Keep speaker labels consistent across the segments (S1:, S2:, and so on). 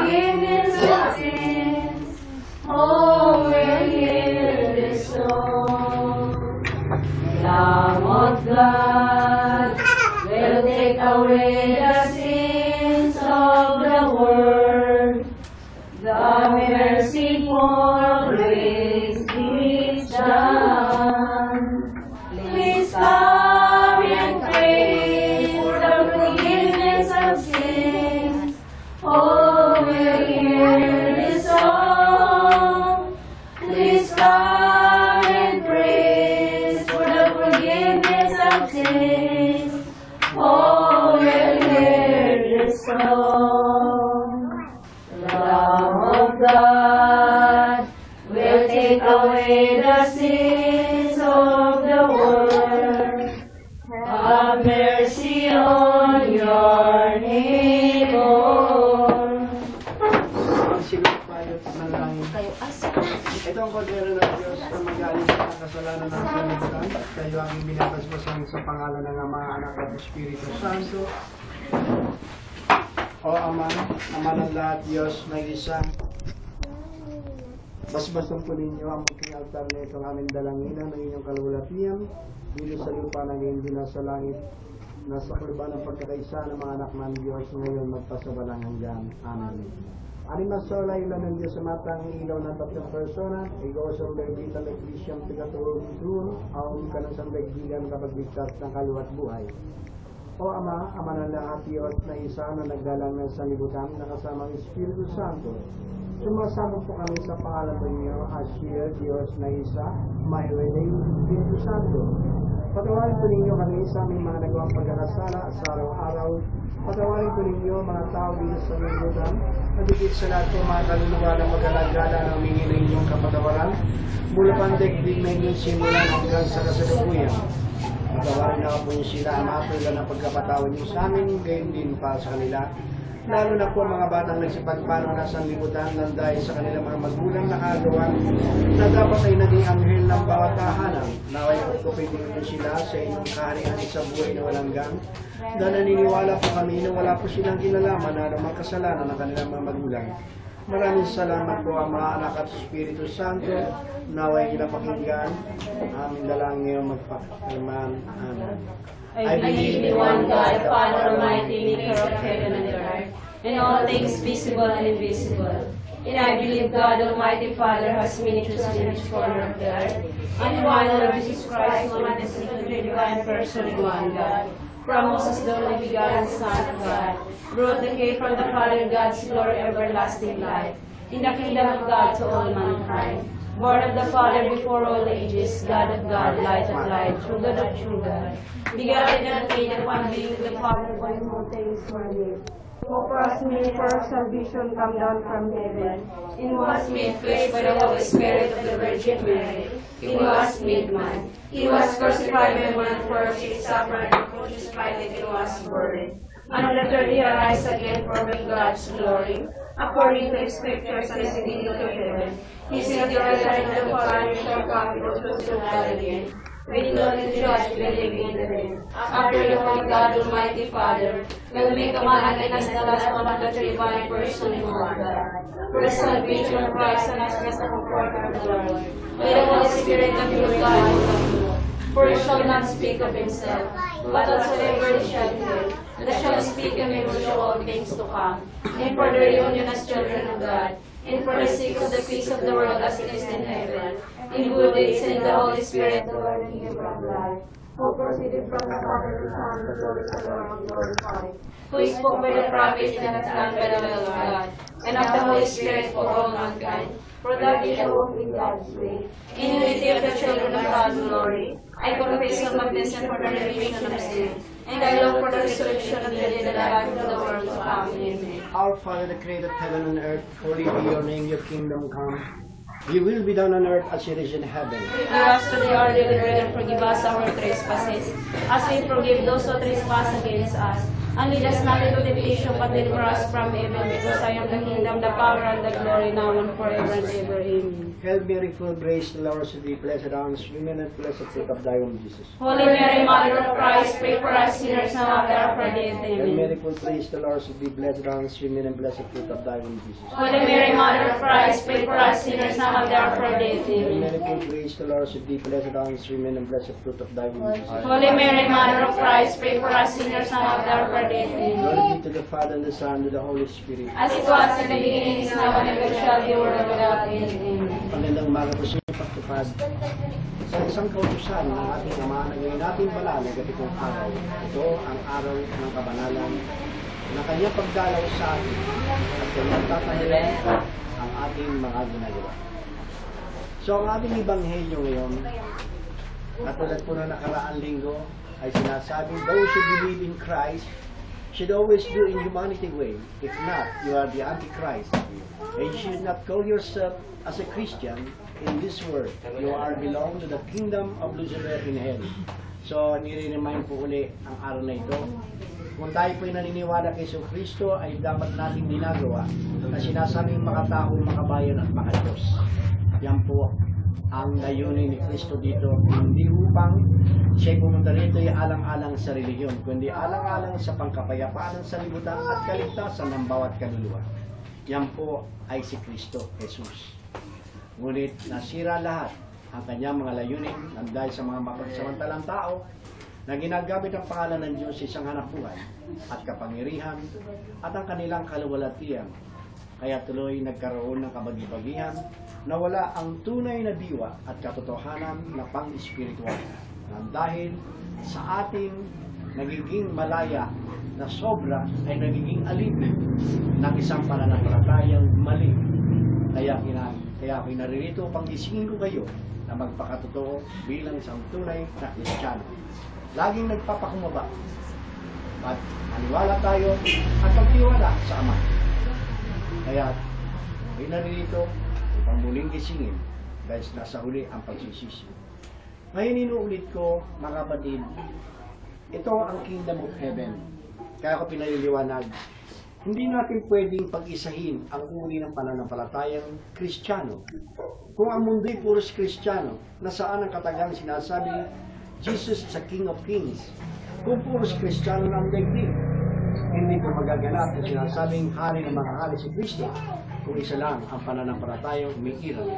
S1: forgiveness of sins. Oh, we'll hear this song. Lamb of God will take away the sins of the world. The merciful grace is done. Please come and pray for the forgiveness of sins. Oh, we'll hear this song. Please come and pray for the forgiveness of sins. Oh, we'll hear this song. The Lamb of God will take away the sins of the world. Have mercy on your neighbor.
S2: Siguro tayo manalangin. Ito ang kordero ng Diyos na mag-aalis sa kasalanan ng sanlibutan. Kayo ang binabasbasan sa pangalan ng Ama, Anak at Espiritu Santo. O Ama, Ama ng lahat, Diyos na isa. Basbasan po ninyo ang mukhang altar na itong aming dalanginan ng inyong kalulatian. Dito sa lupa na ngayon din nasa langit. Nasa kurban ng pagkakaisa ng mga anak ng Diyos ngayon magpasabalang hanggan. Amen. Aning masola ilan ng Diyos sa matang ilaw ng tatlong persona, ikaw sa berbita ng Krisyang tigatulong doon, aong ka ng sambagdigan kapag ligtas ng kaluwat buhay. O Ama, Ama ng lahat, Diyos na isa na nagdalang ng sanlibutan na kasama ng Espiritu Santo, sumasabog po kami sa pangalan ng inyo, Asher, Diyos na isa, may reling Espiritu Santo. Patawarin po ninyo kami sa aming mga nagawang pagkakasala sa araw-araw. Patawarin po ninyo mga tao dito sa sanlibutan. Nabigit sa lahat po mga kaluluwa na mag-alagala na humingi na inyong kapatawaran. Mula pang daigdig na inyong simulan hanggang sa kasalukuyan. Patawarin na po niyo sila ang matulan ng pagkapatawad niyo sa amin, gayon din para sa kanila. Lalo na po mga batang nagsipagpano na sanlibutan ng dahil sa kanilang mga magulang na kagawan na dapat ay naging anghel ng bawat tahanan. Naway po pwede po sila sa inyong kaharian sa buhay na walang gang. Na naniniwala po kami na wala po silang kinalaman na anumang kasalanan ng kanilang mga magulang. Maraming salamat po Ama, Anak at Espiritu Santo. Naway nila pakinggan. Aming dalangin ngayon magpakaiman. Amen.
S1: I believe in one God, Father Almighty, maker of heaven and earth, and all things visible and invisible. And I believe God Almighty Father has ministers in each corner of the earth, and one Lord Jesus Christ, one and the divine person in one God. From Moses the only begotten Son of God, brought the cave from the Father God's glory, everlasting life, in the kingdom of God to all mankind. Born of the Father before all ages, God of God, light of light, true God of true God. Begotten and made upon being the Father by whom things were made. Who for us made for our salvation come down from heaven, and was made flesh by the Holy Spirit of the Virgin Mary. He was made man. He was crucified by man for us, he suffered and Pontius Pilate and was buried. And on the third day arise again for God's glory, according to the Scriptures, and ascending into heaven. He said the right hand of the Father shall come to the God again, when God will judge the living and the dead. After the Holy God Almighty Father will make a man against the last one of the divine person in one God. For the salvation of Christ and as the comforter of the world. By the Holy Spirit of your God will come. For he shall not speak of himself, but whatsoever he shall hear, and shall speak of him will show all things to come. And for the reunion as children of God, and for the sake of the peace of the world as it is in heaven, in good deeds and the Holy Spirit, the Lord and giver of life, who proceeded from the Father and Son, the glory of the Lord glorified, who spoke by the prophets and has done by the will of God, and of the Holy Spirit for all mankind, for that we shall walk in God's way, in unity of the children of God's glory. I confess of baptism for the remission of sin, and I look for the resurrection of the dead and the life of the world to come. Amen.
S2: Our Father that created heaven and earth, holy be your name, your kingdom come. Your will be done on earth as it is in heaven.
S1: Give us today our daily bread, and forgive us our trespasses, as we forgive those who trespass against us. And lead us not into temptation, but deliver us from evil. Because I am the kingdom, the power, and the glory, now and forever and ever. Amen.
S2: Hail Mary, full of grace, the Lord is with thee. Blessed art thou amongst women, and blessed the fruit of thy womb, Jesus.
S1: Holy Mary, Mother of Christ, pray for us sinners now and at our death.
S2: Hail
S1: Amen.
S2: Mary, full of grace, the Lord is with thee. Blessed art thou amongst women, and blessed the fruit of thy womb, Jesus.
S1: Holy Mary, Mother of Christ, pray for us sinners now and at our death.
S2: Hail
S1: Amen.
S2: Mary, full of grace, the Lord is with thee. Blessed art thou amongst women, and blessed the fruit of thy womb, Jesus.
S1: Holy Mary, Mother of Christ, pray for us sinners now and at our death. Amen.
S2: Glory be to the Father, and the Son, and to the Holy Spirit.
S1: As it was in the beginning, is now, and ever shall be, world without end. Amen.
S2: Magandang umaga po sa inyo, pagtupad sa isang kautusan ng ating Ama na ngayon natin banal na gatitong araw. Ito ang araw ng kabanalan na kanyang pagdalaw sa atin at kanyang tatahirin ang ating mga ginagawa. So ang ating ebanghelyo ngayon, katulad po na nakaraang linggo, ay sinasabing those who believe in Christ should always do in humanity way. If not, you are the Antichrist. And you should not call yourself as a Christian in this world. You are belong to the kingdom of Lucifer in hell. So, nire-remind po uli ang araw na ito. Kung tayo po'y naniniwala kay Yesu Kristo, ay dapat nating ginagawa na sinasabing makatao, makabayan at makadiyos. Yan po ang layunin ni Kristo dito, hindi upang siya pumunta rito ay alang-alang sa relihiyon, kundi alang-alang sa pangkapayapaan ng sanlibutan at kaligtasan ng bawat kaluluwa. Yan po ay si Kristo, Jesus. Ngunit nasira lahat ang kanyang mga layunin dahil sa mga mapagsamantalang tao na ginagamit ang pangalan ng Diyos sa isang hanapbuhay at kapangyarihan at ang kanilang kaluwalhatian. Kaya tuloy nagkaroon ng kabagi-bagihan na wala ang tunay na diwa at katotohanan na pang-espiritual. Dahil sa ating nagiging malaya na sobra ay nagiging alipin ng isang pananampalatayang mali. Kaya ako'y naririto upang gisingin ko kayo na magpakatotoo bilang isang tunay na Kristiyano. Laging nagpapakumbaba at maniwala tayo at pagtiwala sa Ama. Kaya ako'y naririto upang muling gisingin dahil nasa huli ang pagsisisi. Ngayon inuulit ko, mga kapatid, ito ang kingdom of heaven. Kaya ako pinaliliwanag, hindi natin pwedeng pag-isahin ang uri ng pananampalatayang Kristiyano. Kung ang mundo'y puros Kristiyano, nasaan ang katagang sinasabi, Jesus is the King of Kings. Kung puros Kristiyano na ang daigdig, hindi po magaganap ang sinasabing hari ng mga hari si Kristo, kung isa lang ang pananampalatayang umiiral.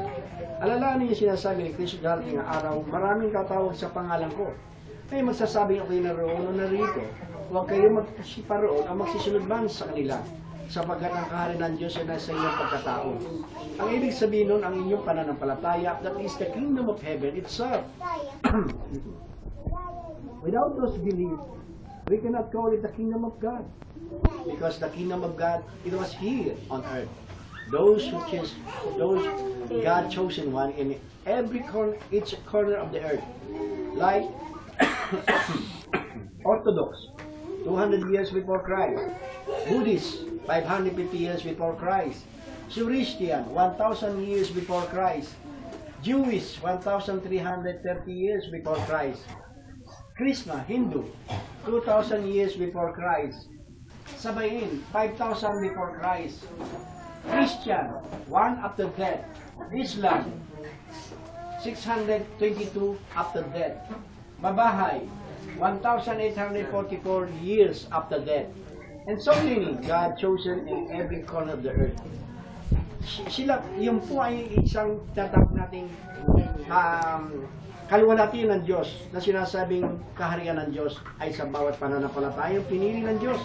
S2: Alalahanin niyo sinasabi ni Kristo darating ng araw, maraming tatawag sa pangalan ko. Ay magsasabing ako'y naroon o narito. Huwag kayo magsiparoon o magsisunod man sa kanila, sapagkat ang kahari ng Diyos ay nasa inyong pagkatao. Ang ibig sabihin nun, ang inyong pananampalataya, that is the kingdom of heaven itself. Without those beliefs, we cannot call it the kingdom of God. Because the kingdom of God, it was here on earth. Those God chosen one in every corner, each corner of the earth. Like Orthodox, 200 years before Christ. Buddhist, 550 years before Christ. Christian, 1,000 years before Christ. Jewish, 1,330 years before Christ. Krishna, Hindu, 2,000 years before Christ. Sabayin, 5,000 before Christ. Christian, 1 after death. Islam, 622 after death. Mabahay, 1,844 years after death. And so many God chosen in every corner of the earth. Sila, yung po ay isang tatawag nating kaluwalhatian ng Diyos na sinasabing kaharian ng Diyos ay sa bawat pananampalatayang pinili ng Diyos.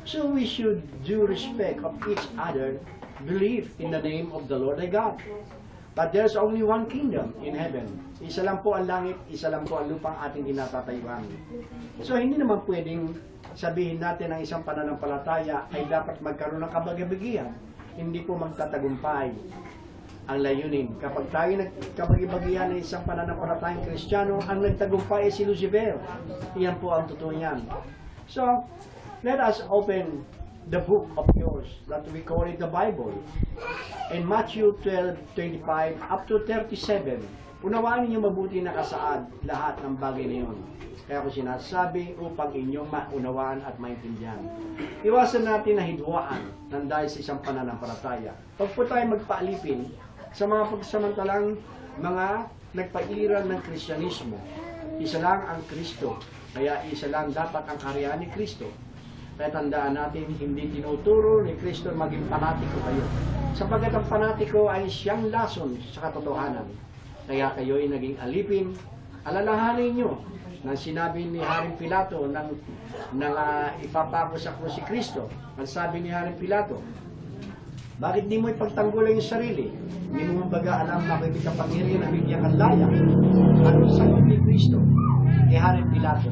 S2: So we should do respect of each other, believe in the name of the Lord thy God. But there's only one kingdom in heaven. Isa lang po ang langit, isa lang po ang lupang ating tinatatayuan. So hindi naman pwedeng sabihin natin ang isang pananampalataya ay dapat magkaroon ng kabagi-bagihan. Hindi po magtatagumpay ang layunin. Kapag tayo nagkabagi-bagihan ng isang pananampalatayang Kristiyano, ang nagtagumpay ay si Lucifer. Iyan po ang totoo niyan. So, let us open the book of yours that we call it the Bible. In Matthew 12:25 up to 37, Unawaan ninyo mabuti na kasaad lahat ng bagay na yun. Kaya ko sinasabi upang inyong maunawaan at maintindihan. Iwasan natin na hidwaan ng dahil sa isang pananampalataya. Pag po tayo magpaalipin sa mga pagsamantalang mga nagpairan ng Kristyanismo, isa lang ang Kristo, kaya isa lang dapat ang kaharian ni Kristo. Kaya tandaan natin, hindi tinuturo ni Kristo maging panatiko kayo. Sapagkat ang panatiko ay siyang lason sa katotohanan. Kaya kayo ay naging alipin. Alalahanin nyo nang sinabi ni Haring Pilato nang ipapako sa krus si Kristo. Ang sabi ni Haring Pilato, bakit di mo ipagtanggol yung sarili? Hindi mo baga alam na may kapangyarihan na bigyan kang laya. Anong sagot ni Kristo kay Haring Pilato?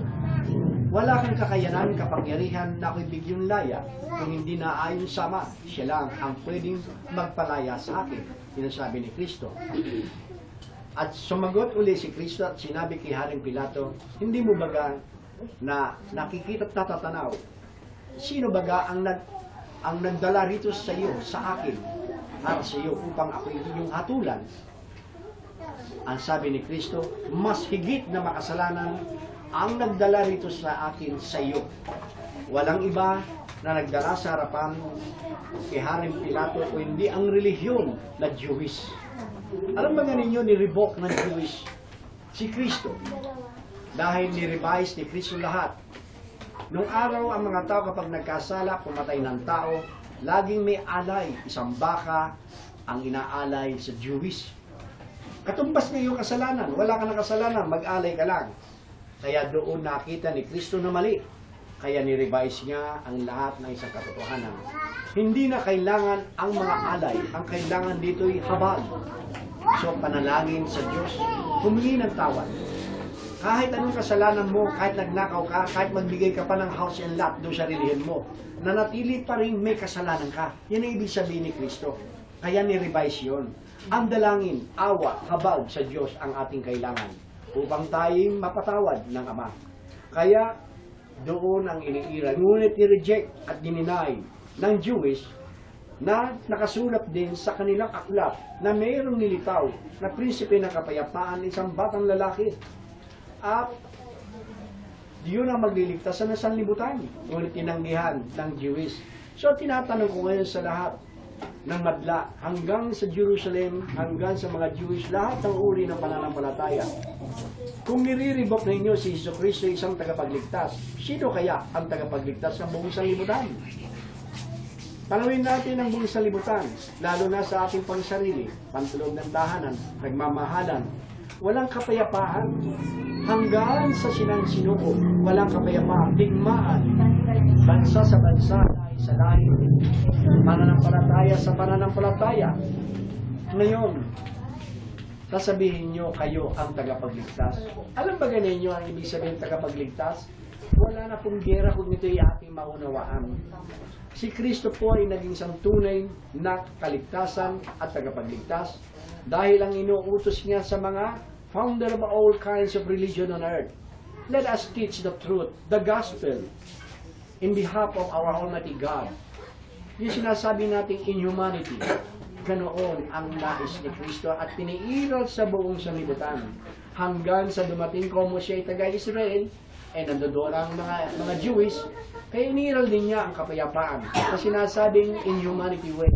S2: Wala kang kakayanan, kapangyarihan na ako'y bigyong laya kung hindi na ayon sama. Siya lang ang pwedeng magpalaya sa akin. Sinasabi ni Kristo. At sumagot uli si Kristo at sinabi kay Haring Pilato, hindi mo baga na nakikita at natatanaw? Sino baga ang nagdala rito sa iyo, sa akin, at sa iyo upang ako iyong hatulan? Ang sabi ni Kristo, mas higit na makasalanan ang nagdala rito sa akin sa iyo. Walang iba na nagdala sa harapan kay Haring Pilato o hindi ang relihiyon na Jewish. Alam ba nga ninyo, ni-revoke ng Jewish si Kristo dahil ni-revise ni Kristo lahat. Nung araw, ang mga tao kapag nagkasala, pumatay ng tao, laging may alay, isang baka ang inaalay sa Jewish. Katumbas na iyong kasalanan, wala ka na kasalanan, mag-alay ka lang. Kaya doon nakita ni Kristo na mali. Kaya ni-revise niya ang lahat ng isang katotohanan. Hindi na kailangan ang mga alay. Ang kailangan dito'y habag. So, panalangin sa Diyos. Humingi ng tawad. Kahit anong kasalanan mo, kahit nagnakaw ka, kahit magbigay ka pa ng house and lot doon sa relihiyon mo, nanatili pa rin may kasalanan ka. Yan ang ibig sabihin ni Kristo. Kaya ni-revise yun. Ang dalangin, awa, habag sa Diyos ang ating kailangan upang tayong mapatawad ng Ama. Kaya doon ang iniiral. Ngunit i-reject at dininay ng Jewish na nakasulat din sa kanilang aklat na mayroong nilitaw na prinsipe ng kapayapaan, isang batang lalaki. At yun ang magliligtas sa sanlibutan. Ngunit tinanggihan ng Jewish. So tinatanong ko ngayon sa lahat ng madla, hanggang sa Jerusalem, hanggang sa mga Jewish, lahat ng uri ng pananampalataya. Kung nire-revoke ninyo si Jesucristo isang tagapagligtas, sino kaya ang tagapagligtas ng buong sanlibutan? Panawin natin ang buong sanlibutan, lalo na sa ating pangsarili, pantulog ng tahanan, nagmamahalan, walang kapayapaan. Hanggang sa sinansinuko, walang kapayapaan, digmaan, bansa sa bansa, sa lahi, pananampalataya sa pananampalataya. Ngayon, sasabihin nyo kayo ang tagapagligtas. Alam ba ganin nyo ang ibig sabihin tagapagligtas? Wala na pong gera kung ito'y ating maunawaan. Si Kristo po ay naging isang tunay na kaligtasan at tagapagligtas dahil ang inuutos niya sa mga founder of all kinds of religion on earth. Let us teach the truth, the gospel, in behalf of our Almighty God. Yung sinasabi nating inhumanity, ganoon ang nais ni Kristo at piniiral sa buong sanlibutan hanggang sa dumating como siya ay taga-Israel ay nandoon ang mga Jewish, kaya iniral din niya ang kapayapaan na sinasabing inhumanity way.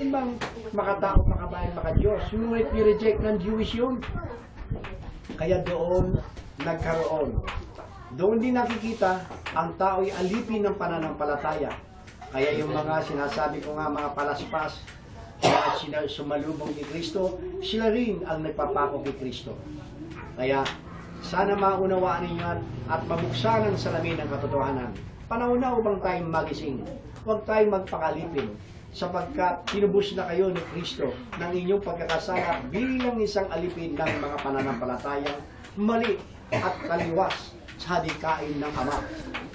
S2: Yun bang makatao, makabayan, makadiyos? Ngunit i-reject ng Jewish yun. Kaya doon nagkaroon. Doon din nakikita ang tao'y alipin ng pananampalataya. Kaya yung mga sinasabi ko nga mga palaspas na sumalubong ni Kristo, sila rin ang nagpapako kay Kristo. Kaya sana maunawaan ninyo at mabuksan ang salamin ng katotohanan. Panahon na upang tayong magising. Huwag tayong magpakalipin sapagkat tinubos na kayo ni Kristo ng inyong pagkakasala bilang isang alipin ng mga pananampalatayang mali at kaliwas sa hadikain ng Ama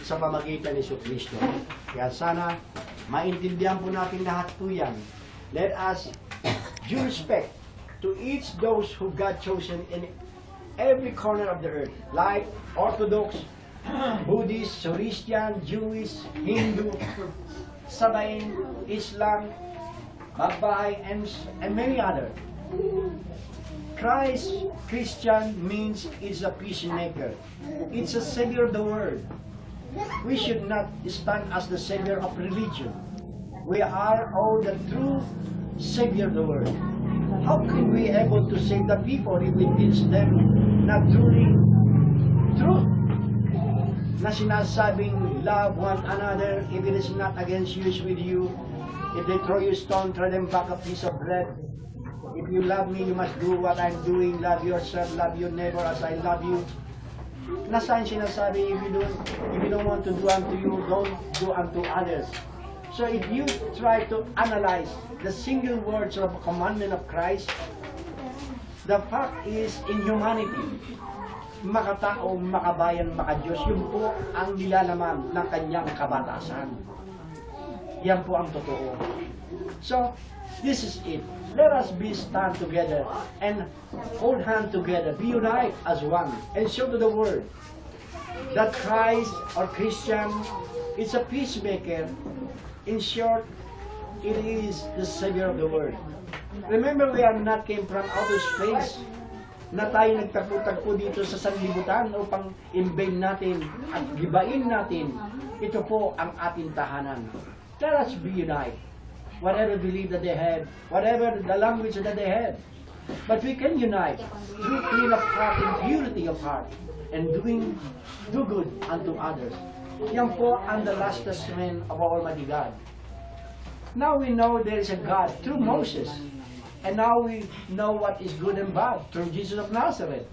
S2: sa pamagitan ni Kristo. Kaya sana maintindihan po natin lahat po yan. Let us due respect to each those who God chosen in every corner of the earth, like Orthodox, Buddhist, Christian, Jewish, Hindu, Sabain, Islam, Babae, and many others. Christian means is a peacemaker. It's a savior of the world. We should not stand as the savior of religion. We are all the true savior of the world. How can we able to save the people if we teach them not truly truth? Na sinasabing love one another, if it is not against you, is with you. If they throw you a stone, throw them back a piece of bread. If you love me, you must do what I'm doing. Love yourself, love your neighbor as I love you. Nasaan sinasabi, if you don't want to do unto you, don't do unto others. So if you try to analyze the single words of a commandment of Christ, the fact is in humanity, makatao, makabayan, makadiyos, yun po ang nilalaman ng kanyang kabatasan. Yan po ang totoo. So, this is it. Let us be stand together and hold hand together, be united as one, and show to the world that Christ or Christian is a peacemaker. In short, it is the Savior of the world. Remember, we are not came from outer space na tayo nagtagpo-tagpo dito sa sanlibutan upang invade natin at gibain natin. Ito po ang ating tahanan. Let us be united. Whatever belief that they have, whatever the language that they have. But we can unite through clean of heart and purity of heart and do good unto others. Yan po ang the last testament of Almighty God. Now we know there is a God through Moses. And now we know what is good and bad through Jesus of Nazareth.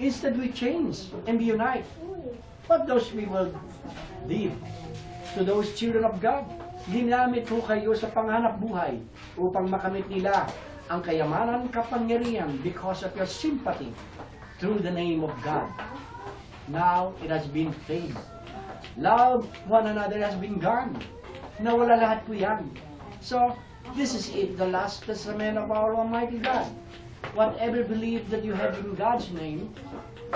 S2: Instead we change and be united. What those people did to those children of God, ginamit po kayo sa panghanap buhay upang makamit nila ang kayamanan, kapangyarihan because of your sympathy through the name of God. Now it has been faded. Love one another has been gone. Nawala lahat po yan. So, this is it, the last testament of our Almighty God. Whatever belief that you have in God's name,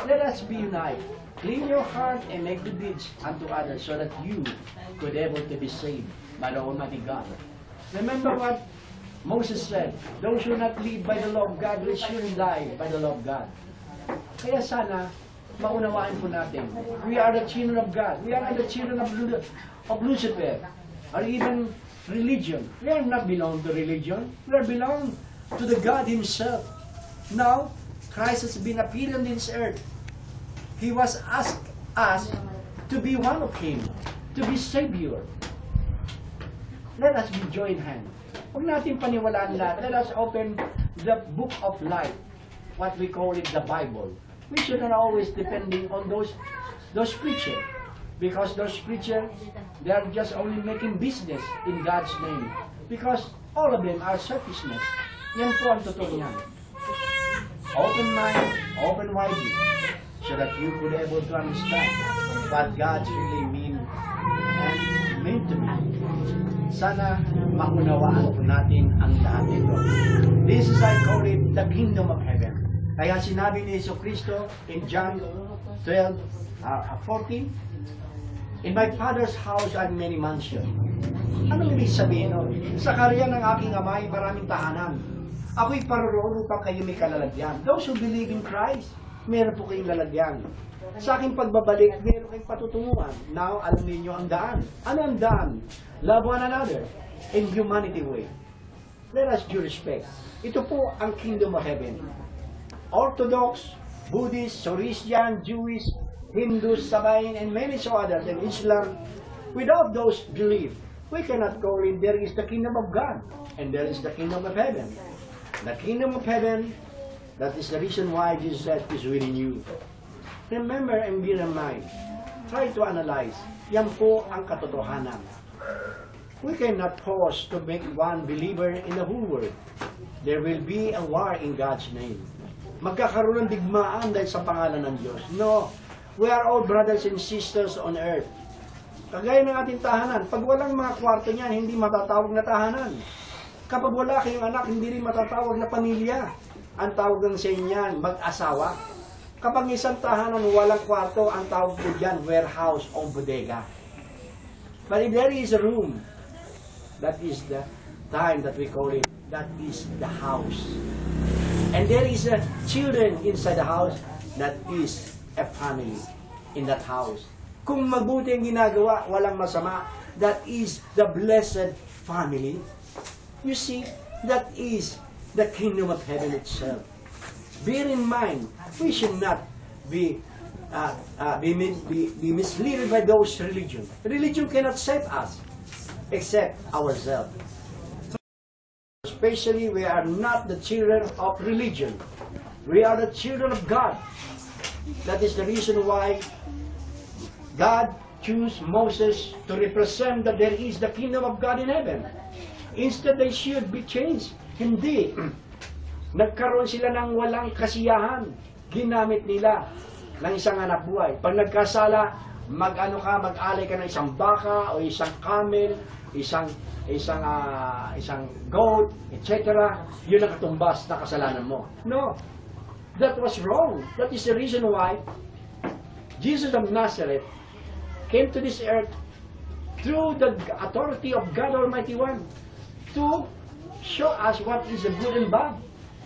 S2: let us be united. Clean your heart and make good deeds unto others so that you could able to be saved by the Almighty God. Remember what Moses said, those who not live by the law of God will surely die by the law of God. Kaya sana, maunawaan po natin, we are the children of God. We are not the children of Lucifer or even religion. We are not belong to religion. We are belong to the God Himself. Now, Christ has been appeared on this earth. He was asked us to be one of Him, to be Savior. Let us be joined hand. Huwag natin paniwalaan lahat. Let us open the book of life, what we call it the Bible. We should not always depending on those preachers, because those preachers, they are just only making business in God's name, because all of them are selfishness. Yan po ang totoo niyan. Open mind, open widely, so that you could able to understand what God really mean and meant to be. Sana maunawaan po natin ang lahat ito. This is, I call it, the kingdom of heaven. Kaya sinabi ni Jesucristo in John 12:14, in my Father's house are many mansions. Anong ibig sabihin nun? Sa karya ng aking amay, maraming tahanan. Ako'y paroroon upang kayo may kalalagyan. Those who believe in Christ, meron po kayong lalagyan. Sa aking pagbabalik, meron kayong patutunguhan. Now, alam niyo ang daan. Ano ang daan? Love one another in humanity way. Let us due respect. Ito po ang kingdom of heaven. Orthodox, Buddhist, Christian, Jewish, Hindus, Sabayin, and many so others, and Islam, without those beliefs, we cannot call it there is the kingdom of God, and there is the kingdom of heaven. The kingdom of heaven, that is the reason why Jesus said is within you. Remember and bear in mind, try to analyze, yan po ang katotohanan. We cannot pause to make one believer in the whole world. There will be a war in God's name. Magkakaroon ng digmaan dahil sa pangalan ng Diyos. No, we are all brothers and sisters on earth. Kagaya ng ating tahanan, pag walang mga kwarto niyan, hindi matatawag na tahanan. Kapag wala kayong anak, hindi rin matatawag na pamilya. Ang tawag ng sa inyan, mag-asawa. Kapag isang tahanan, walang kwarto, ang tawag po dyan, warehouse o bodega. But if there is a room, that is the time that we call it that is the house. And there is a children inside the house, that is a family in that house. Kung mabuti ang ginagawa, walang masama, that is the blessed family. You see, that is the kingdom of heaven itself. Bear in mind, we should not be misled by those religion. Religion cannot save us, except ourselves. Especially, we are not the children of religion. We are the children of God. That is the reason why God chose Moses to represent that there is the kingdom of God in heaven. Instead, they should be changed. Hindi. Nagkaroon sila ng walang kasiyahan. Ginamit nila ng isang anak buhay. Pag nagkasala, mag-alay ka ng isang baka o isang camel, isang goat, etc. Yun ang katumbas na kasalanan mo. No. That was wrong. That is the reason why Jesus of Nazareth came to this earth through the authority of God Almighty One to show us what is the good and bad.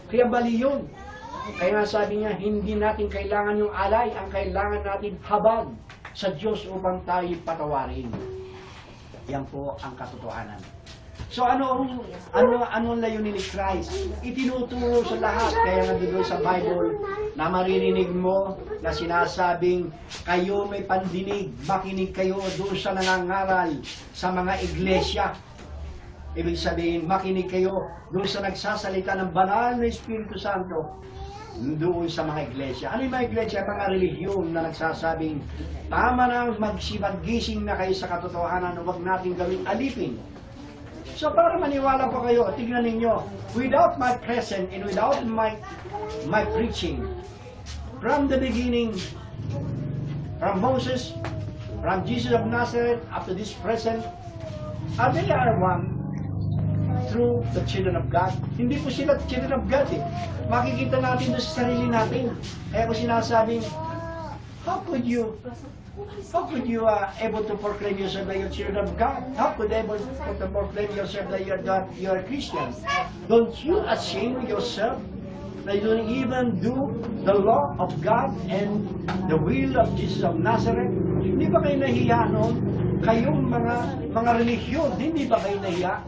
S2: Kaya bali yun. Kaya nga sabi niya, hindi natin kailangan yung alay, ang kailangan natin habag sa Diyos upang tayo patawarin. Yan po ang katotohanan. So ano ang layunin ni Christ? Itinuturo sa lahat. Kaya nga doon sa Bible na maririnig mo na sinasabing kayo may pandinig, makinig kayo doon sa nangangaral sa mga iglesia. Ibig sabihin, makinig kayo doon sa nagsasalita ng banal na Espiritu Santo doon sa mga iglesia. Ano yung mga iglesia? Mga relihiyon na nagsasabing tama na magsibag-gising na kayo sa katotohanan, huwag natin gawing alipin. So para maniwala po kayo, tignan ninyo, without my presence and without my preaching, from the beginning, from Moses, from Jesus of Nazareth, up to this present, they are one through the children of God. Hindi po sila children of God eh. Makikita natin doon sa sarili natin. Kaya ko sinasabing, how could you able to proclaim yourself that you're children of God? How could you able to proclaim yourself that you're a Christian? Don't you ashamed yourself that you don't even do the law of God and the will of Jesus of Nazareth? Hindi ba kayo nahiya noon? Kayong mga relihiyon, hindi ba kayo nahiya?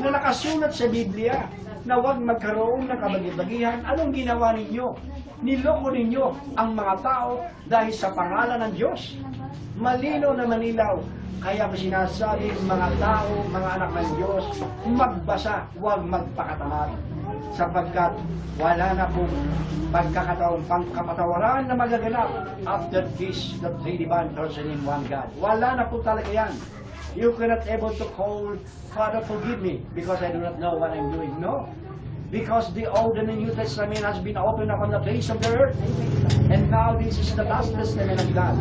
S2: Na nakasulat sa Biblia na huwag magkaroon ng kabagi-bagihan. Anong ginawa ninyo? Niloko ninyo ang mga tao dahil sa pangalan ng Diyos. Malinaw na manilaw. Kaya ko sinasabi, mga tao, mga anak ng Diyos, magbasa, huwag magpakatamad. Sapagkat wala na pong pagkakataong pangkapatawaran na magaganap after this, the three divine persons in one God. Wala na po talaga yan. You cannot able to call, Father, forgive me, because I do not know what I'm doing. No. Because the Old and the New Testament has been opened up on the face of the earth. And now this is the last testament of God.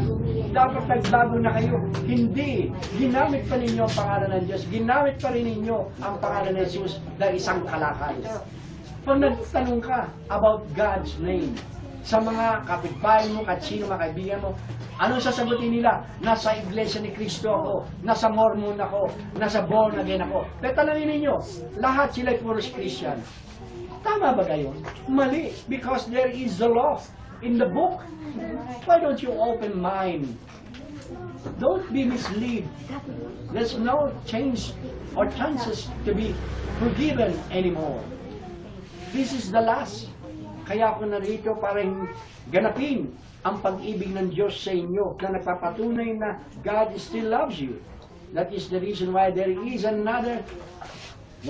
S2: Dapat nagbago na kayo. Hindi. Ginamit pa ninyo ang pangalan ng Diyos. Ginamit pa rin ninyo ang pangalan ng Jesus na isang kalakal. Pag nagtanong ka about God's name, sa mga kapitbahay mo, at sino mga kaibigan mo, anong sasagutin nila? Nasa Iglesia ni Cristo ako, nasa Mormon ako, nasa born again ako. Pero tanongin ninyo, lahat sila puros Christian. Tama ba kayo? Mali, because there is the law in the book. Why don't you open mind? Don't be misled. There's no change or chances to be forgiven anymore. This is the last. Kaya ako narito para ganapin ang pag-ibig ng Diyos sa inyo na nagpapatunay na God still loves you. That is the reason why there is another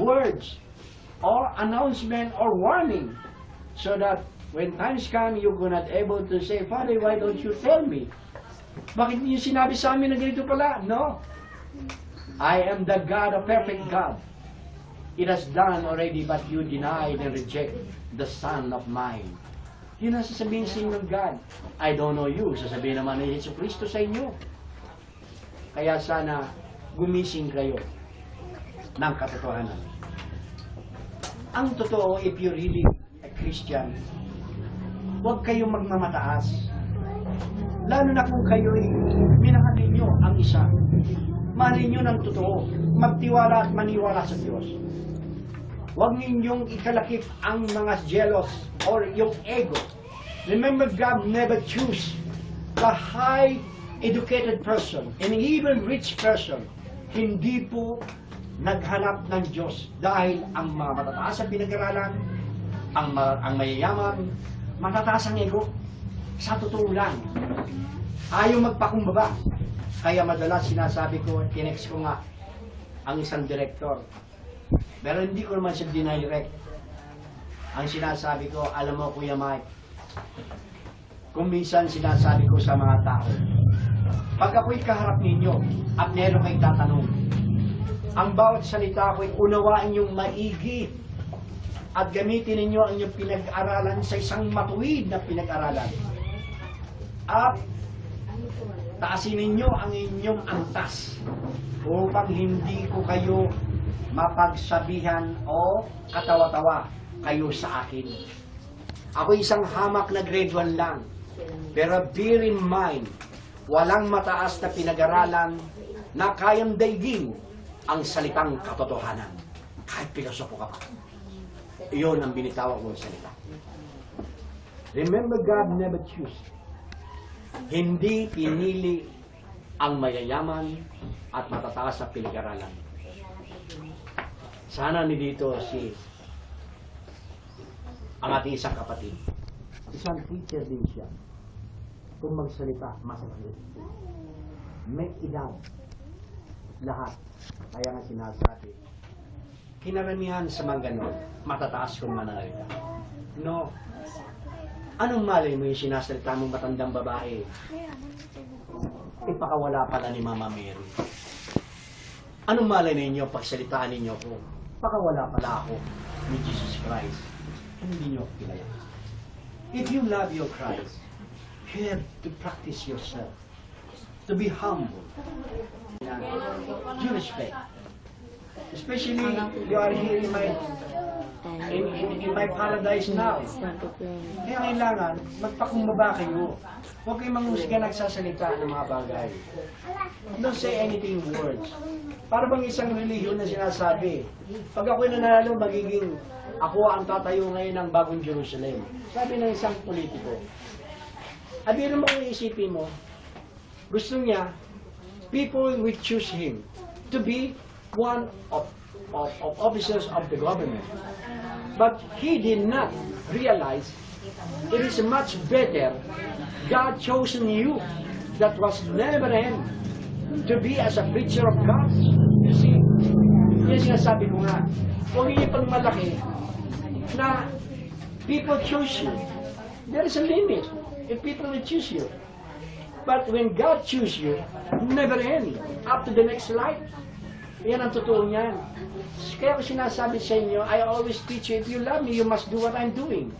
S2: words or announcement or warning, so that when times come, you're not able to say, Father, why don't you tell me? Bakit niyo sinabi sa amin na ganito pala? No. I am the God, a perfect God. It has done already, but you denied and reject the Son of mine. Yun ang sasabihin sa inyo ng God. I don't know you. Sasabihin naman ni Yesu Cristo sa inyo. Kaya sana gumising kayo ng katotohanan. Ang totoo, if you're really a Christian, huwag kayong magmamataas. Lalo na kung kayo'y minahalin nyo ang isa. Mahalin nyo ng totoo. Magtiwala at maniwala sa Diyos. Huwag ninyong ikalakip ang mga jealous or yung ego. Remember, God never choose the high educated person and even rich person. Hindi po naghanap ng Diyos dahil ang mga matataas ang pinag-aralan, ang mayayaman, matataas ang ego. Sa totoo lang, ayaw magpakumbaba. Kaya madalas sinasabi ko, tinext ko nga ang isang direktor. Pero hindi ko naman siya dinirect. Ang sinasabi ko, alam mo Kuya Mike, kung minsan sinasabi ko sa mga tao, pag ako'y kaharap ninyo at meron kayo tatanong, ang bawat salita ko'y unawain niyong maigi at gamitin ninyo ang inyong pinag-aralan sa isang matuwid na pinag-aralan. At taasin ninyo ang inyong antas upang hindi ko kayo mapagsabihan o katawa-tawa kayo sa akin. Ako isang hamak na grade 1 lang. Pero bear in mind, walang mataas na pinag-aralan na kayang daigin ang salitang katotohanan. Kahit pilosopo ka pa. Iyon ang binitawag kong salita. Remember, God never choose. Hindi pinili ang mayayaman at matataas na pinag-aralan. Sana ni dito ang ating isang kapatid. Isang teacher din siya. Kung magsalita, masakit. May edad. Lahat. Kaya nga sinasabi, kinaramihan sa mga ganon, matataas kong mananalita. No. Anong malay mo yung sinasalita mong matandang babae? Ipakawala pala ni Mama Mary. Anong malay ninyo pagsalitaan ninyo ko? Pakawala pala ako ni Jesus Christ. Hindi nyo kilala. If you love your Christ, you have to practice yourself. To be humble. Due respect. Especially, you are here in my paradise now. Kaya kailangan, magpakumbaba kayo. Huwag kayong manghusga nagsasalita ng mga bagay. Don't say anything in words. Para bang isang relihiyon na sinasabi, pag ako'y nanalo, magiging ako ang tatayo ngayon ng bagong Jerusalem. Sabi ng isang politiko. Abiro mo kung isipin mo, gusto niya, people will choose him to be one of officers of the government. But he did not realize it is much better God chosen you that was never end to be as a preacher of God. You see, yung sinasabi ko nga, kung hindi pang malaki na people choose you, there is a limit if people will choose you. But when God choose you, never end, up to the next life. Yan ang totoo niyan. Kaya ko sinasabi sa inyo, I always teach you, if you love me, you must do what I'm doing.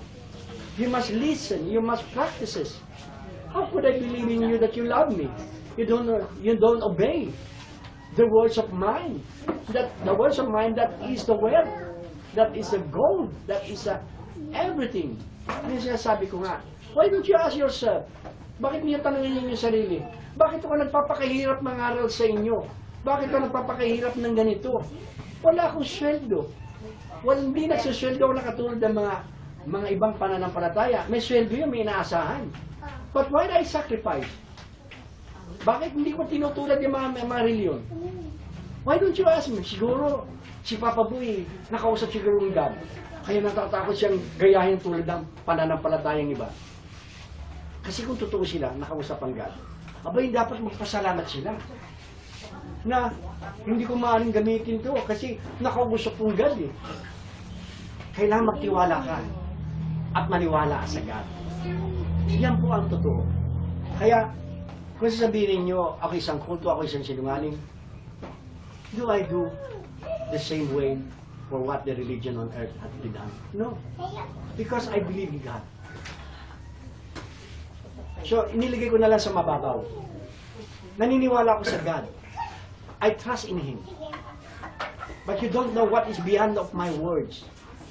S2: You must listen, you must practice it. How could I believe in you that you love me? You don't obey the words of mine. The words of mine, that is the word, that is the gold, that is everything. Ano yung sinasabi ko nga? Why don't you ask yourself, bakit niyo tanongin niyo yung sarili? Bakit ako nagpapakahirap mangaral sa inyo? Bakit ako nagpapakahirap ng ganito? Wala akong sweldo. Hindi nagsasweldo ako na katulad ng mga ibang pananampalataya. May sweldo yun, may inaasahan. But why do I sacrifice? Bakit hindi ko tinutulad yung mga reliyon? Why don't you ask me? Siguro, si Papa Boy, nakausap siguro ng God. Kaya natatakot siyang gayahin tulad ng pananampalatayang iba. Kasi kung totoo sila, nakausap ang God, abay, dapat magpasalamat sila. Na, hindi ko maaaring gamitin to kasi nakausap ng God eh. Kailangan magtiwala ka at maniwala sa God. Yan po ang totoo. Kaya, kung sasabihin ninyo, ako isang kulto, ako isang sinungaling, do I do the same way for what the religion on earth has been done? No. Because I believe in God. So, iniligay ko na lang sa mababaw. Naniniwala ako sa God. I trust in Him. But you don't know what is beyond of my words.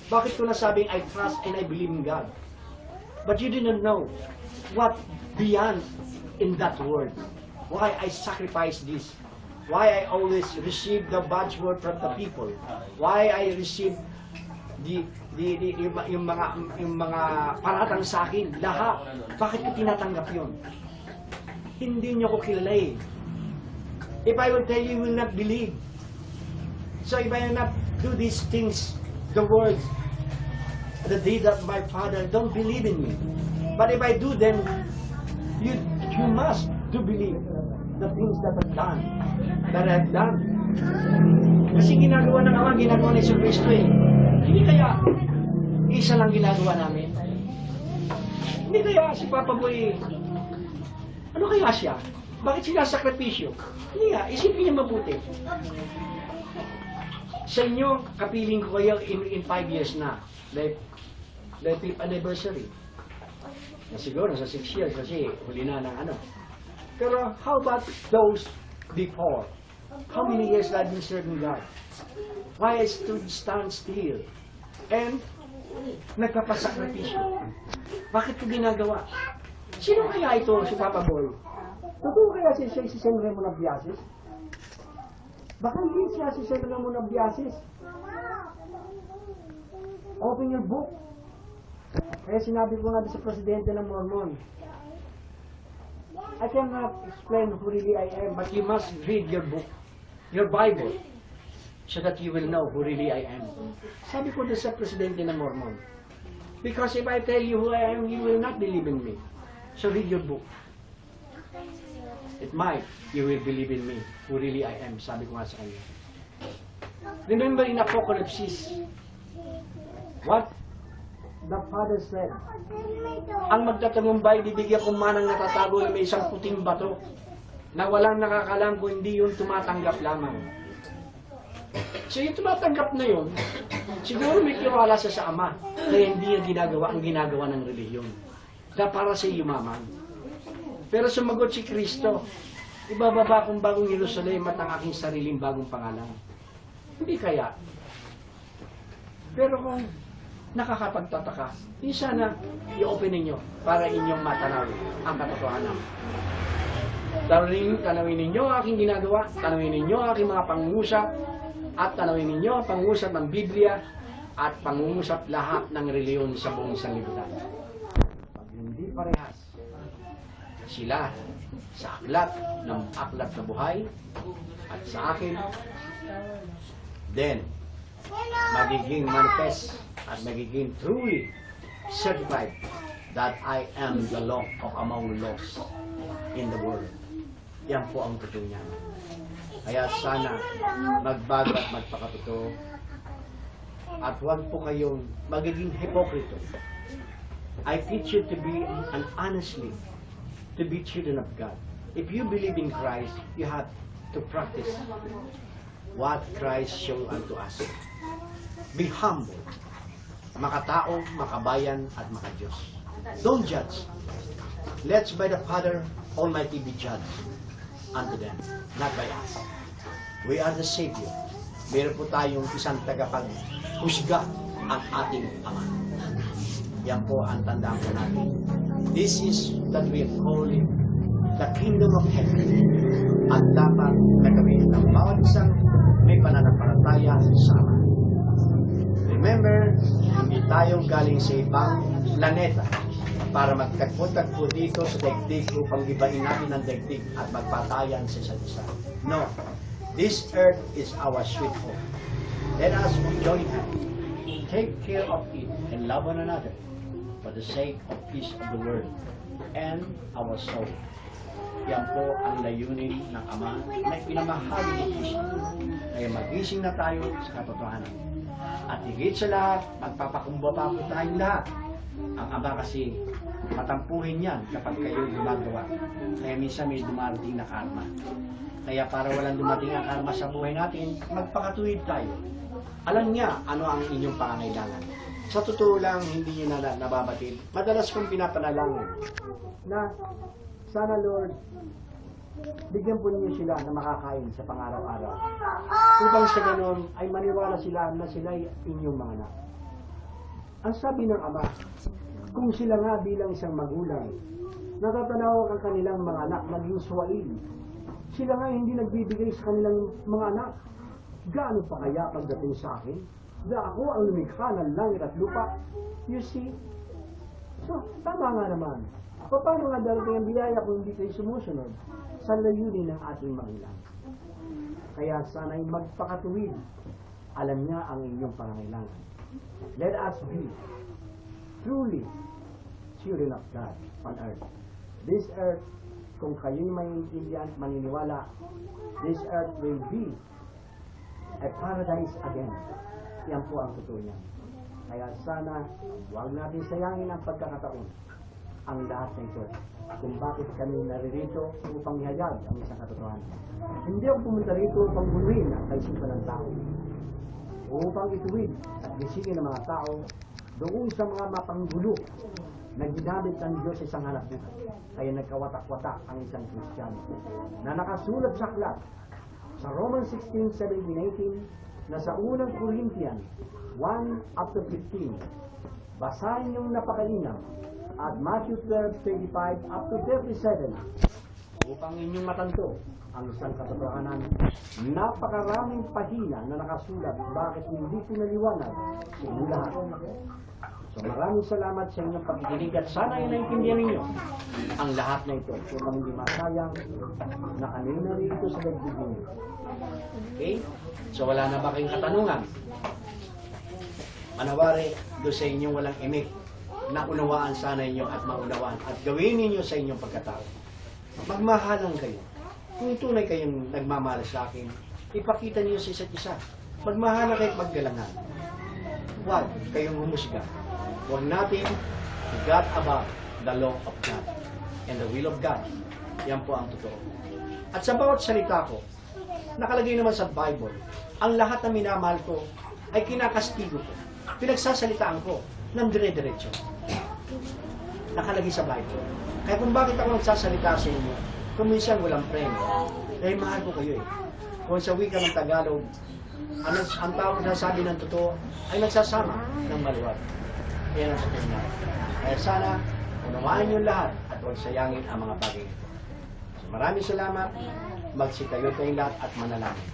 S2: Bakit ko nasabing I trust and I believe in God? But you didn't know what beyond in that word. Why I sacrifice this. Why I always receive the God's word from the people. Why I receive
S3: yung mga paratang sa akin, lahat. Bakit ko tinatanggap yun? Hindi niyo ko kilala eh. If I will tell you, you will not believe. So if I will not do these things, the words, the deed of my Father, don't believe in me. But if I do them, you must do believe the things that I've done. Kasi ginagawa ng Ama, ginagawa ni Yesu Cristo eh. Hindi kaya isa lang ginagawa namin? Hindi kaya si Papa Boy, ano kaya siya? Bakit sinasakripisyo? Hindi nga, isipin niyo mabuti. Sa inyo, kapiling ko kayo in 5 years na. The 5th anniversary. Na siguro, sa 6 years kasi huli na ng ano. Pero how about those before? How many years I've been serving God? Why I stood stand still? And nagpapasakripisyo. Bakit ko ginagawa? Sino kaya ito si Papa Boy? Totoo kaya si San Remo ng Biases? Baka hindi siya si San Remo ng Biases. Open your book. Kaya sinabi ko nga sa presidente ng Mormon, I cannot explain who really I am, but you must read your book, your Bible, so that you will know who really I am. Sabi ko doon sa presidente ng Mormon, because if I tell you who I am, you will not believe in me. So read your book. It might, you will believe in me, who really I am. Sabi ko nga sa kanya. Remember in Apocalypse, what the Father said, ang magtatagumpay, bibigyan ko manang natatago na may isang puting bato na walang nakakalam kung hindi yun tumatanggap lamang. So yung tumatanggap na yun, siguro may kiwala siya sa Ama, kaya hindi niya ginagawa ang ginagawa ng relihiyon. Na para sa yumaman. Pero sumagot si Kristo, ibababa kong bagong Jerusalem at ang aking sariling bagong pangalan. Hindi kaya. Pero kung nakakapagtataka, hindi sana i-open ninyo para inyong matanaw ang katotohanan. Tanawin ninyo ang aking ginagawa, tanawin ninyo ang aking mga pangungusap, at tanawin ninyo ang pangungusap ng Biblia at pangungusap lahat ng reliyon sa buong sanlibutan. Pag hindi parehas, sila sa aklat ng aklat na buhay at sa akin, then magiging manifest at magiging truly certified that I am the law of among laws in the world. Yan po ang totoo niya. Kaya sana magbago at magpakatotoo at huwag po kayong magiging hipokrito. I teach you to be an honestly to be children of God. If you believe in Christ, you have to practice what Christ showed unto us. Be humble. Makatao, makabayan, at makadiyos. Don't judge. Let's by the Father Almighty be judged unto them, not by us. We are the Savior. Meron po tayong isang tagapaghusga ang ating Ama. Yan po ang tandaan po natin. This is that we call it the kingdom of heaven. At dapat nagawin ng bawat isang may pananampalataya sa Ama. Remember, hindi tayong galing sa ibang planeta para magtagpo-tagpo dito sa daigdig upang gibain natin ang daigdig at magpatayan sa isa't isa. No. This earth is our sweet home. Let us join hands. Take care of it and love one another for the sake of peace of the world and our soul. Yan po ang layunin ng Ama na pinamahagi ni Kristo. Kaya magising na tayo sa katotohanan. At higit sa lahat, magpapakumbaba po tayong lahat. Ang Ama kasi matampuhin yan kapag kayo gumagawa. Kaya minsan may dumarating na karma. Kaya para walang dumating ang karma sa buhay natin, magpakatuwid tayo. Alam niya ano ang inyong pangangailangan. Sa totoo lang, hindi nyo na nababatid. Madalas kong pinapanalangin na sana Lord, bigyan po niyo sila na makakain sa pang-araw-araw. Upang sa ganun ay maniwala sila na sila ay inyong mga anak. Ang sabi ng Ama, kung sila nga bilang isang magulang, natatanaw ang kanilang mga anak maging suwain. Sila nga hindi nagbibigay sa kanilang mga anak. Gaano pa kaya pagdating sa akin?
S2: Na ako ang lumikha ng langit at lupa. You see? So, tama nga naman. Paano nga darating ang biyaya kung hindi kayo sumusunod sa layunin ng ating Mangilang? Kaya sana'y magpakatuwid. Alam niya ang inyong pangangailangan. Let us be truly children of God on earth. This earth, kung kayo'y maintindihan at maniniwala, this earth will be a paradise again. Yan po ang totoo niya. Kaya sana, huwag natin sayangin ang pagkakataon, ang lahat ng ito. Kung bakit kami naririto upang ihayag ang isang katotohanan. Hindi ako pumunta rito upang guluhin ang kaisipan ng tao. Upang ituwid at gisingin ng mga tao doon sa mga mapanggulo na ginamit ng Diyos sa isang hanap buhay. Kaya nagkawatak-watak ang isang Kristiyano na nakasulat sa aklat sa Romans 16, 17, 18 na sa unang Corinthian 1:15. Basahin yung napakainam at Matthew 12:25-37 upang inyong matanto ang isang katotohanan. Napakaraming pahina na nakasulat, bakit hindi pinaliwanag sa inyo lahat. So maraming salamat sa inyong pakikinig at sana ay naintindihan ninyo ang lahat na ito upang hindi masayang na kanina rito sa daigdig ninyo. Okay? So wala na ba kayong katanungan? Manawari doon sa inyong walang imik na unawaan sana inyo at maunawaan at gawin ninyo sa inyong pagkatao. Magmahalan kayo. Kung tunay kayong nagmamahal sa akin, ipakita niyo sa isa't isa. Magmahalan kayo at maggalangan. Huwag kayong humusga. Huwag natin God above the law of God and the will of God. Yan po ang totoo. At sa bawat salita ko, nakalagay naman sa Bible, ang lahat na minamahal ko ay kinakastigo ko. Pinagsasalitaan ko ng dire-diretso. Nakalagay sa Bible. Kaya kung bakit ako nagsasalita sa inyo, kung minsan walang preno, dahil mahal ko kayo eh. Kung sa wika ng Tagalog, ang tao na sabi ng totoo ay nagsasama ng maluwag. Yan ang totoo na. Kaya sana, unawaan niyo lahat at huwag sayangin ang mga bagay ito. So, maraming salamat. Magsitayo kayong lahat at manalangin.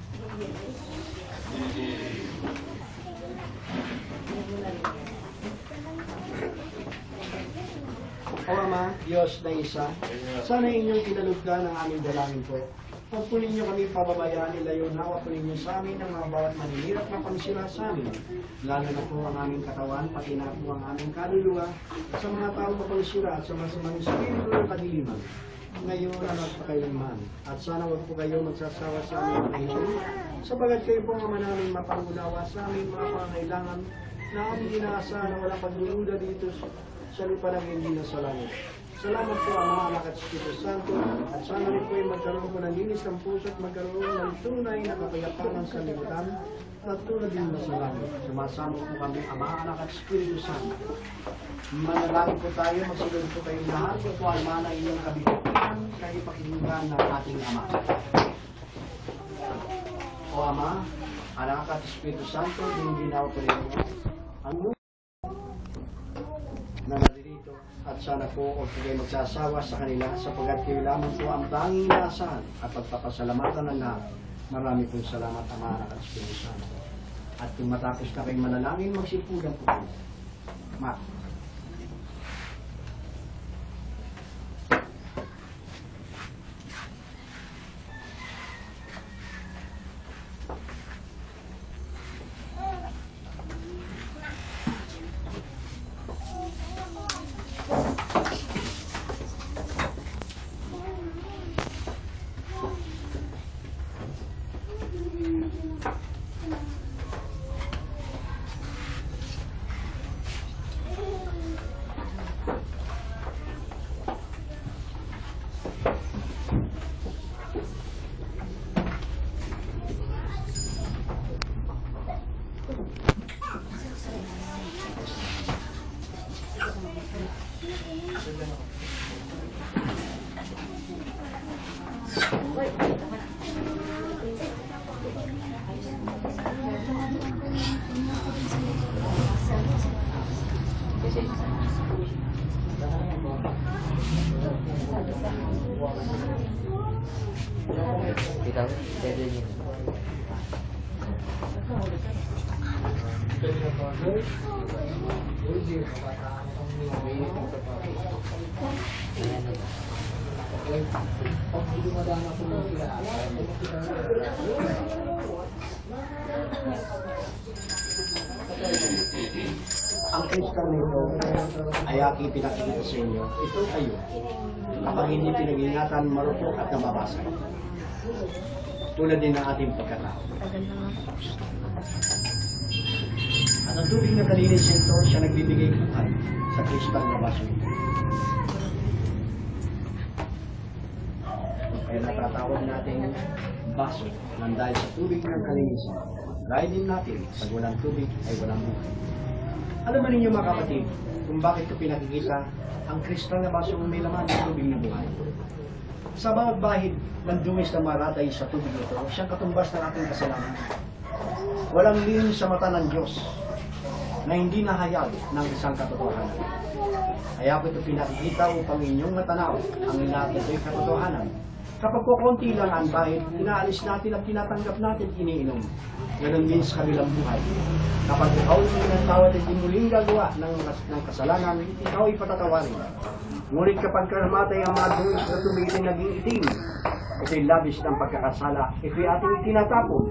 S2: O Ama, Diyos na isa, sana inyong kinalugdan ang aming dalangin po. Huwag po ninyo kami pababayaan, ilayo nawa po ninyo sa amin ang mga bawat maninirap na pansira sa amin. Lalo na po ang aming katawan, pati na po ang aming kaluluwa, sa mga taong mapansira at sa masamang spirito ng kadiliman. Ngayon at pakailanman. At sana huwag po kayo magsasawa sa aming Panginoon, sapagat kayo po ang manaming mapangunawa sa aming mga pangailangan na aming inaasahan na walang pagduruda dito sa lupa ng hindi na sa langit. Salamat po Ama, Anak at Espiritu Santo, at sana rin po ay magkaroon po ng linis ng puso at magkaroon ng tunay na kapayapaan sa libutan at tulad din na sa langit. Sumasama po kami Ama, Anak at Espiritu Santo. Manalangin po tayo, magsunod po kayong lahat o po almana inyong kabigutan kayo pakinggan ng ating Ama. O Ama, Anak at Espiritu Santo, hindi na po rin ang na naririto at sana po huwag kayo magsasawa sa kanila sapagkat kayo lamang po ang tanging inaasahan at pagpapasalamatan ng lahat. Marami pong salamat Ama, Anak at Espiritu Santo. At kung matapos na kayong manalangin, magsipulan po kayo. Ma. Kita,
S3: Ang Kristang nito ay aking pinakikita sa inyo. Ito kayo. Kapag hindi pinag-ingatan, marupok at nababasa. Tulad din ng ating pagkatao. At ang tubig na kalinis ito, siya nagbibigay buhay sa Kristang na baso ito. Kaya natatawag natin baso nang dahil sa tubig ng kalinisan. Dahil din natin, pag walang tubig ay walang buhay. Alam mo ninyo mga kapatid, kung bakit ko pinakikita ang kristal na baso may laman ng tubig na buhay. Sa bawat bahid ng dungis na maratay sa tubig ito, siyang katumbas ng ating kasalanan. Walang lihim sa mata ng Diyos na hindi nahayag ng isang katotohanan. Kaya ko ito pinakikita upang inyong matanaw ang lahat ito'y katotohanan. Kapag kukunti lang ang bahid, inaalis natin at tinatanggap natin iniinom. Ganon din sa kabilang buhay. Kapag ikaw ay tinatawad at muling gagawa ng kasalanan, ikaw ay patatawarin. Ngunit kapag namatay ang mga dungis na tubig ay naging itim, ito'y labis ng pagkakasala, ito'y ating itinatapon.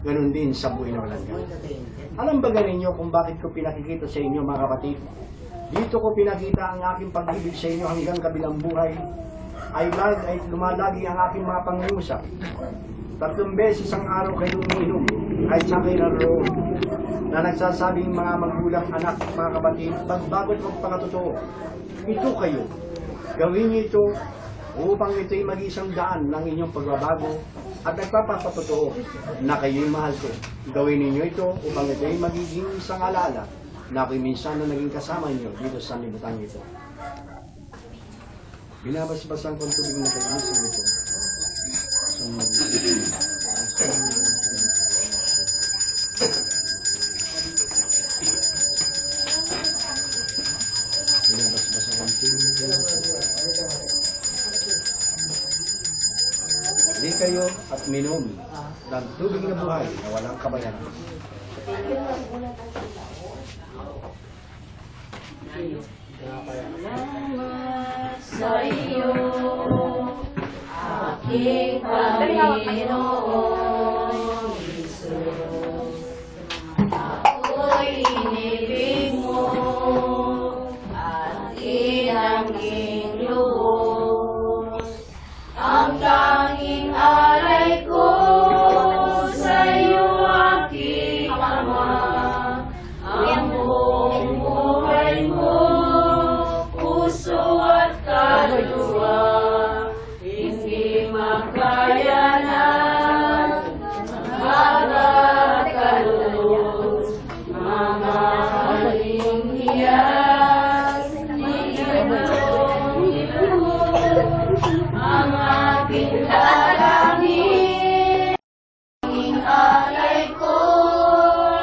S3: Ganon din sa buhay na walang ganun. Alam ba ninyo kung bakit ko pinakikita sa inyo mga kapatid? Dito ko pinakita ang aking pag-ibig sa inyo hanggang kabilang buhay. Ay lumalagi ang aking mga pangungusap. 3 beses ang araw kayo umiinom, kahit saan kayo naroon, na nagsasabing mga magulang, anak, mga kapatid, pagbagot magpakatotoo. Ito kayo. Gawin niyo ito upang ito'y mag-isang daan ng inyong pagbabago at nagpapapatotoo na kayo'y mahal ko. Gawin ninyo ito upang ito'y magiging isang alaala na ako'y minsan na naging kasama niyo dito sa libutan ito. Binabasbasan ko ang tubig na kalinisan ito. Binabasbasan ko ang tubig na kalinisan. Hindi kayo at minom ng tubig na buhay na walang kabayaran.
S1: Sa iyo, aking Panginoon Jesus. Ako'y inibig mo at inangging lubos. Ang tanging alay ko sa iyo, aking Ama. Ang buong buhay mo, puso at kaluluwa, hindi makayanan, bawat kalulus, mamahaling hiyas, ang aking dalangin, ang alay ko,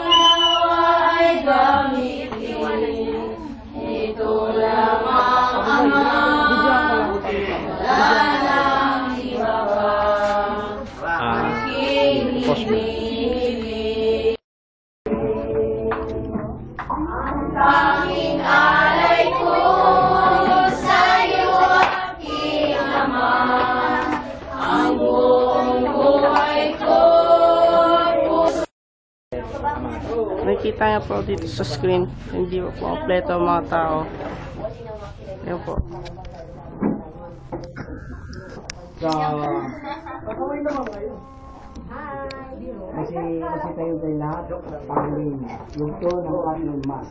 S1: nawa ay gamitin, ito lamang Ama, wala nang iba pa, aking inibig. Ang tanging alay ko sa iyo, aking Ama, ang buong buhay ko, puso.
S4: Nakikita niyo po dito sa screen, hindi po kompleto ang mga tao. Ayan po.
S2: Kakawin naman kayo. Kasi tayo kayo lahat, pangling, lugto ng ating mas.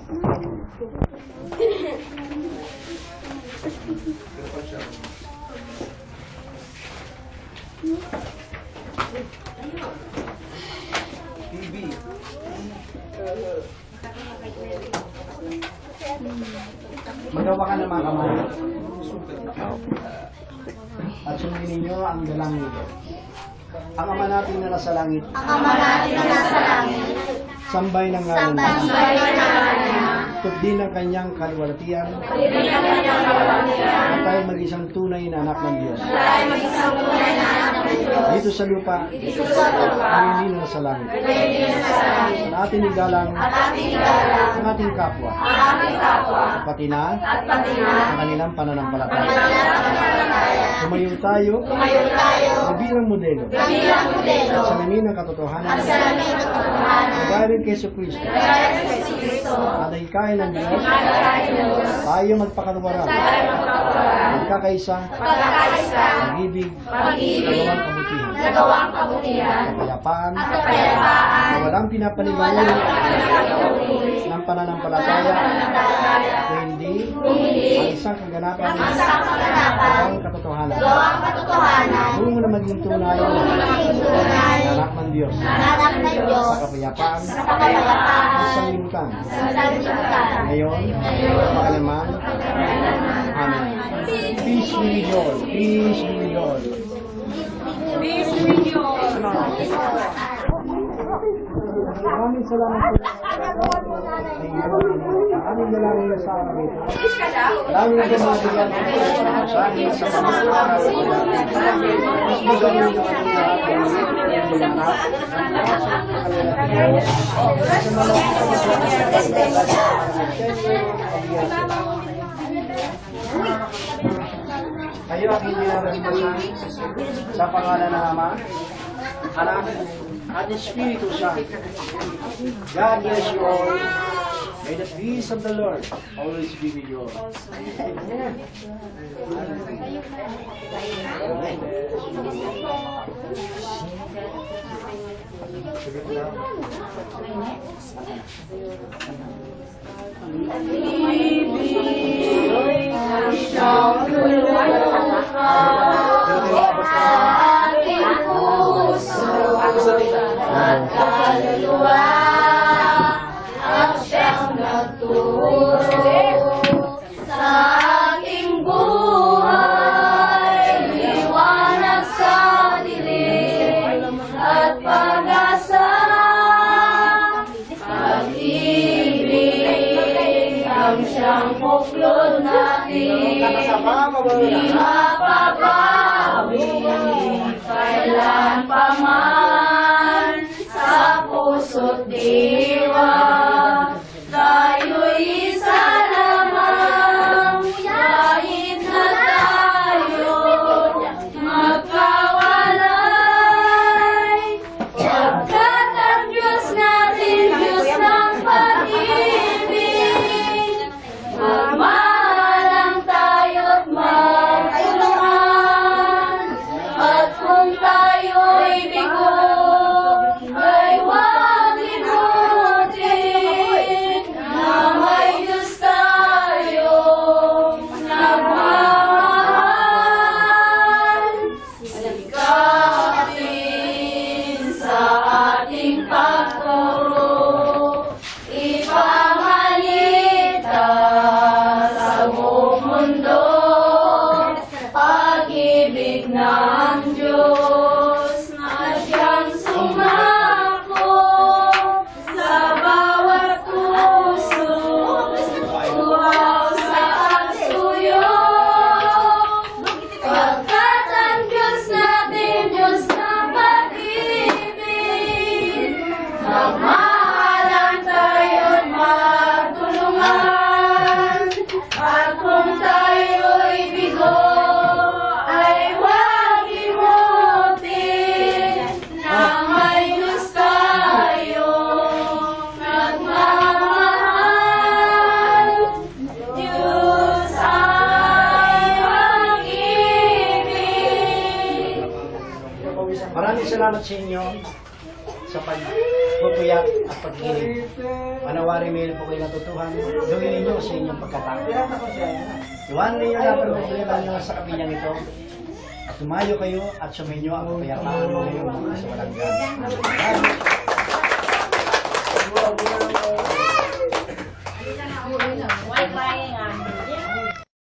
S2: Magawa ka ng mga kamay. At sundin ninyo ang dalangin. Ang Ama natin na nasa langit.
S5: Ang Ama natin na nasa langit.
S2: Sambay ng ngalan niya.
S5: Sambay ng ngalan niya.
S2: Baluktot din ang kanyang kaluwalhatian at tayo mag-isang tunay na anak ng Diyos. Dito sa lupa, hindi na sa langit. At ating igalang ang ating kapwa, pati na ang kanilang pananampalataya. Tumayo tayo bilang modelo sa lamin ng katotohanan galing kay Yesu Kristo at ay kain ng Diyos tayo magpakaluwaran magkakaisa pag-ibig nagawang kabutihan kapayapaan na walang pinapaligawan ng pananampalataya kundi ang isang kaganapan ng katotohanan kung na maging tunay anak ng Diyos sa kapayapaan at sanglibutan ngayon pakalaman. Amen. Peace be with you all. Peace be with you all.
S1: Peace with you all.
S2: Maraming salamat po. Aming dalangin na sa amin. Maraming na dumagyan sa amin sa pamamahala. Mas magawin yung ating lahat. Kayo ang hindi naranasan sa pangalan ng Ama, Anak, at Espiritu Santo. God bless you all. May the peace of the Lord always be with you all.
S1: Siyang buklod natin, di mapapawi, kailan pa man, sa puso't diwa, tayo'y isa lamang, kahit na tayo magkawalay, pagkat ang Diyos natin, Diyos ng pag-ibig, magmahalang tayo't magtulungan, at kung tayo'y bigo, ay huwag limutin na may Diyos tayong nagmamahal. Sikapin sa ating pagturo, ipamahalita sa buong mundo, pag-ibig ng Diyos na siyang sumako sa bawat puso, uhaw sa pagsuyo, pagkat ang Diyos natin, Diyos ng pag-ibig, magmahalan tayo't magtulungan, at kung tayo'y bigo, ay huwag limutin na may Diyos tayong nagmamahal. Diyos ay pag-ibig.
S2: Maraming salamat sa inyo sa pagpupuyat at pag-inig. Manawari meron po kayo natutuhan. Gawin ninyo sa inyong pagkatao. Iwanan ninyo lahat ng problema nyo sa kabilang ito. At tumayo kayo at sumainyo ang kapayapaan ngayon sa walang gan.